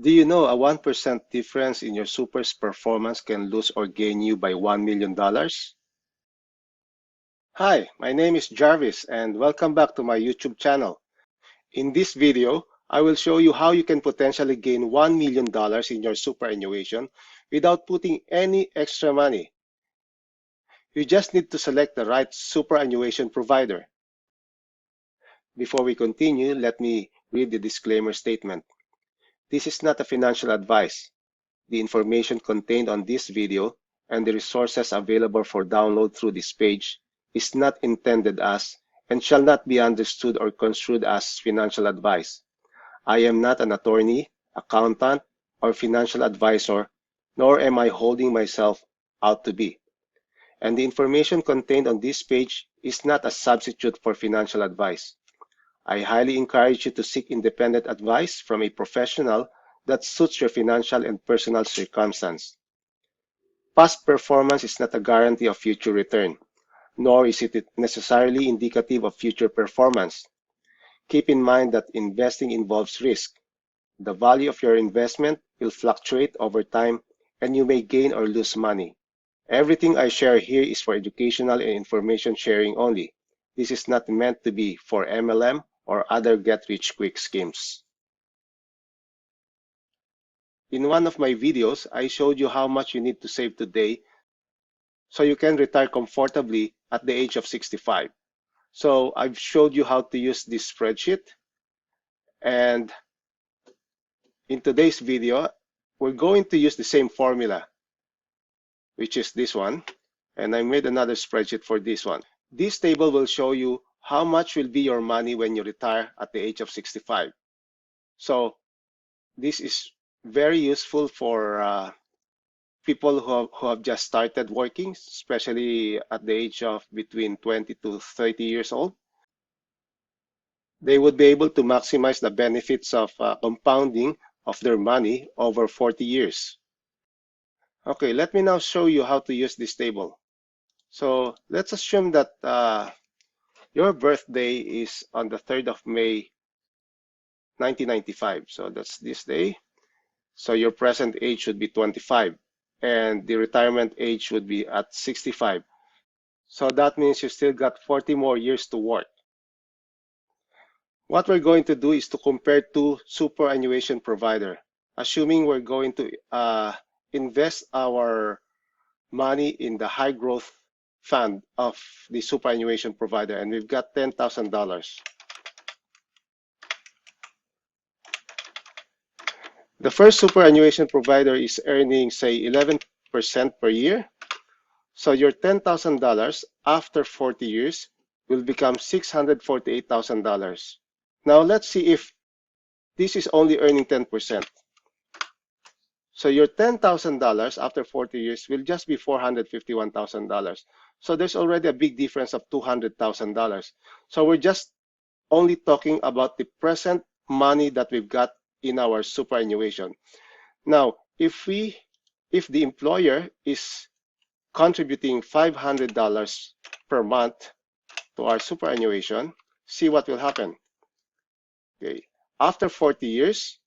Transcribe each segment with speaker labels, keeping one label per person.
Speaker 1: Do you know a 1% difference in your super's performance can lose or gain you by $1 million? Hi, my name is Jarvis and welcome back to my YouTube channel. In this video, I will show you how you can potentially gain $1 million in your superannuation without putting any extra money. You just need to select the right superannuation provider. Before we continue, let me read the disclaimer statement. This is not a financial advice. The information contained on this video and the resources available for download through this page is not intended as and shall not be understood or construed as financial advice. I am not an attorney, accountant, or financial advisor, nor am I holding myself out to be. And the information contained on this page is not a substitute for financial advice. I highly encourage you to seek independent advice from a professional that suits your financial and personal circumstance. Past performance is not a guarantee of future return, nor is it necessarily indicative of future performance. Keep in mind that investing involves risk. The value of your investment will fluctuate over time, and you may gain or lose money. Everything I share here is for educational and information sharing only. This is not meant to be for MLM or other get-rich-quick schemes. In one of my videos, I showed you how much you need to save today so you can retire comfortably at the age of 65. So I've showed you how to use this spreadsheet, and in today's video, we're going to use the same formula, which is this one, and I made another spreadsheet for this one. This table will show you how much will be your money when you retire at the age of 65. So this is very useful for people who have just started working, especially at the age of between 20 to 30 years old. They would be able to maximize the benefits of compounding of their money over 40 years. Okay, let me now show you how to use this table. So let's assume that your birthday is on the 3rd of May, 1995. So that's this day. So your present age should be 25, and the retirement age would be at 65. So that means you still got 40 more years to work. What we're going to do is to compare two superannuation provider, assuming we're going to invest our money in the high growth fund of the superannuation provider, and we've got $10,000. The first superannuation provider is earning, say, 11% per year. So your $10,000 after 40 years will become $648,000. Now let's see if this is only earning 10%. So your $10,000 after 40 years will just be $451,000. So there's already a big difference of $200,000. So we're just only talking about the present money that we've got in our superannuation. Now, if the employer is contributing $500 per month to our superannuation, see what will happen. Okay. After 40 years,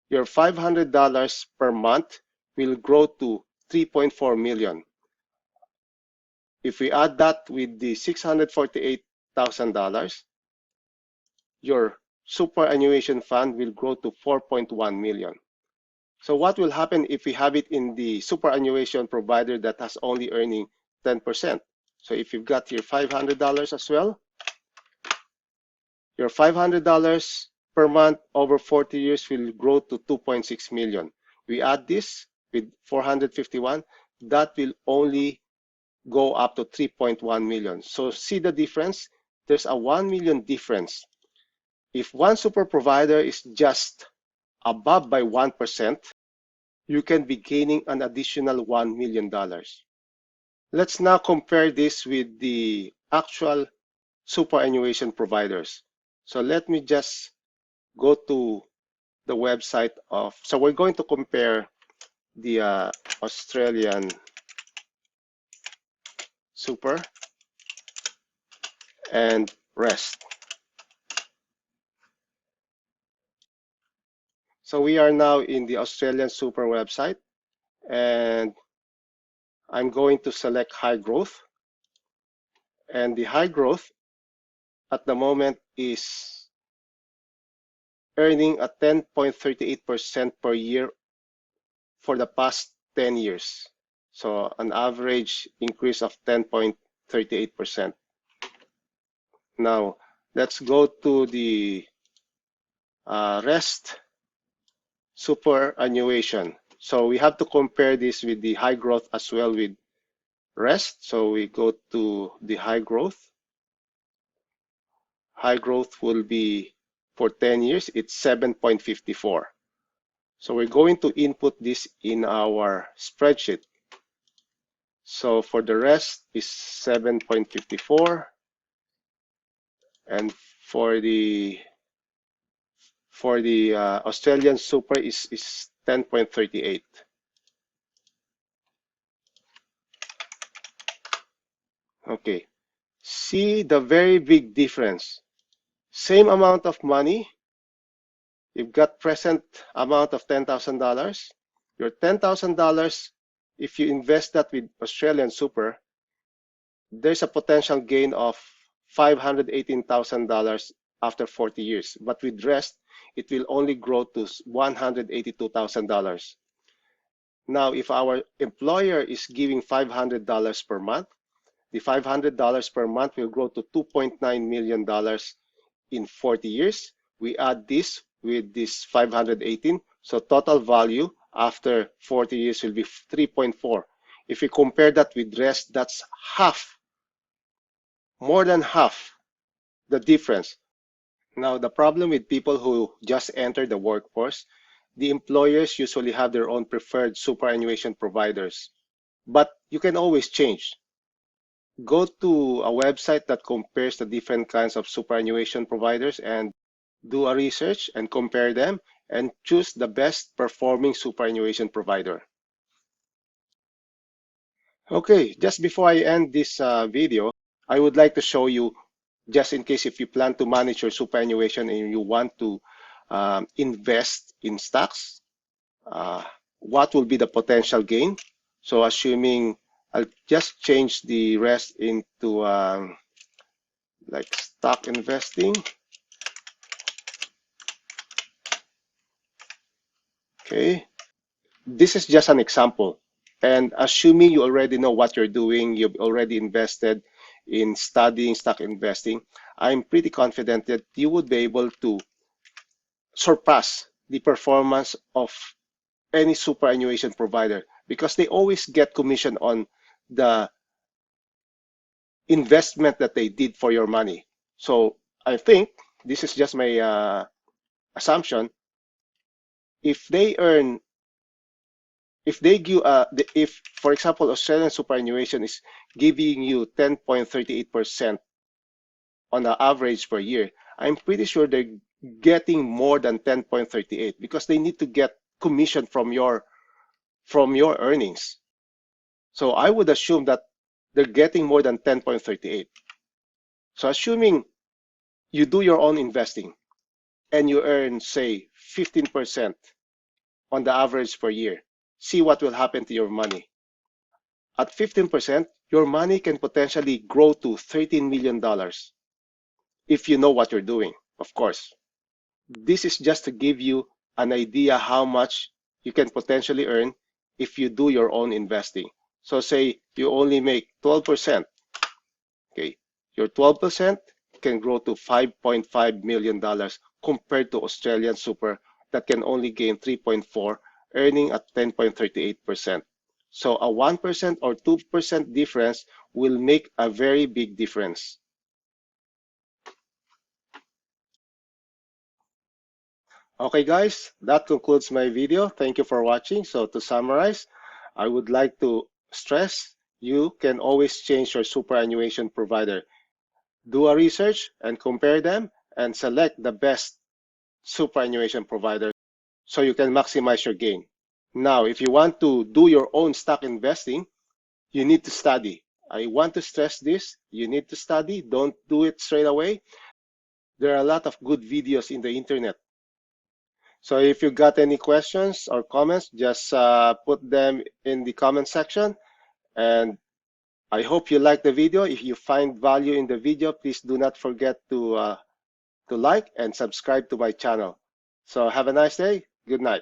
Speaker 1: your $500 per month will grow to $3.4 million. If we add that with the $648,000, your superannuation fund will grow to $4.1 million. So what will happen if we have it in the superannuation provider that has only earning 10%? So if you've got your $500 as well, your $500 per month over 40 years will grow to 2.6 million. We add this with 451, that will only go up to 3.1 million. So see the difference? There's a 1 million difference. If one super provider is just above by 1%, you can be gaining an additional $1 million. Let's now compare this with the actual superannuation providers. So let me just go to the website of, so we're going to compare the Australian super and rest. So we are now in the Australian Super website, and I'm going to select high growth. And the high growth at the moment is earning a 10.38% per year for the past 10 years. So an average increase of 10.38%. Now, let's go to the rest superannuation. So we have to compare this with the high growth as well with rest. So we go to the high growth. High growth will be for 10 years, it's 7.54. So we're going to input this in our spreadsheet. So for the rest is 7.54, and for the Australian Super is 10.38. Okay, see the very big difference. Same amount of money, you've got present amount of $10,000. Your $10,000, if you invest that with Australian Super, there's a potential gain of $518,000 after 40 years. But with rest, it will only grow to $182,000. Now, if our employer is giving $500 per month, the $500 per month will grow to $2.9 million in 40 years. We add this with this 518, so total value after 40 years will be 3.4. If we compare that with rest, that's half, more than half the difference. Now, the problem with people who just enter the workforce, the employers usually have their own preferred superannuation providers, but you can always change. Go to a website that compares the different kinds of superannuation providers and do a research and compare them and choose the best performing superannuation provider. Okay, just before I end this video, I would like to show you, just in case if you plan to manage your superannuation and you want to invest in stocks, what will be the potential gain. So assuming I'll just change the rest into like stock investing. Okay, this is just an example. And assuming you already know what you're doing, you've already invested in studying stock investing, I'm pretty confident that you would be able to surpass the performance of any superannuation provider because they always get commission on the investment that they did for your money. So I think this is just my assumption. If they earn, if they give, if for example Australian superannuation is giving you 10.38% on the average per year, I'm pretty sure they're getting more than 10.38 because they need to get commission from your earnings. So I would assume that they're getting more than 10.38. So assuming you do your own investing and you earn, say, 15% on the average per year, see what will happen to your money. At 15%, your money can potentially grow to $13 million if you know what you're doing, of course. This is just to give you an idea how much you can potentially earn if you do your own investing. So say you only make 12%. Okay, your 12% can grow to $5.5 million compared to Australian Super that can only gain 3.4, earning at 10.38%. So a 1% or 2% difference will make a very big difference. Okay guys, that concludes my video. Thank you for watching. So to summarize, I would like to stress you can always change your superannuation provider. Do a research and compare them and select the best superannuation provider so you can maximize your gain. Now, if you want to do your own stock investing, you need to study. I want to stress this. You need to study. Don't do it straight away. There are a lot of good videos in the internet. So if you got any questions or comments, just put them in the comment section. And I hope you like the video. If you find value in the video, please do not forget to like and subscribe to my channel. So have a nice day. Good night.